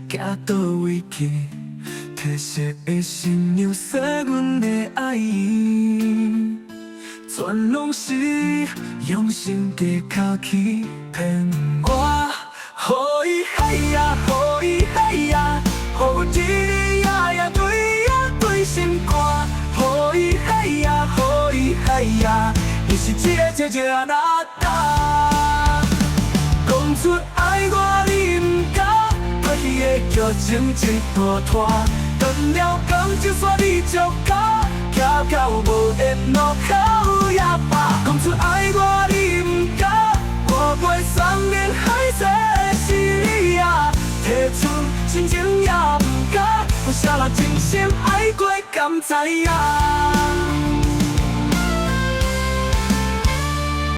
行倒位去？褪色的新娘说阮的爱意，全拢是用心地口去骗我。予伊嘿呀，予伊嘿呀，予伊呀呀对心肝。予伊嘿呀，予伊嘿呀，你是一个阿那达。讲出爱我你不敢，过去的剧情一拖拖。断了光就算你足够，巧到无缘路口也罢。讲出爱我你不敢，我袂送连海誓是呀，提出真情也不敢，我写了真心爱过，敢知影？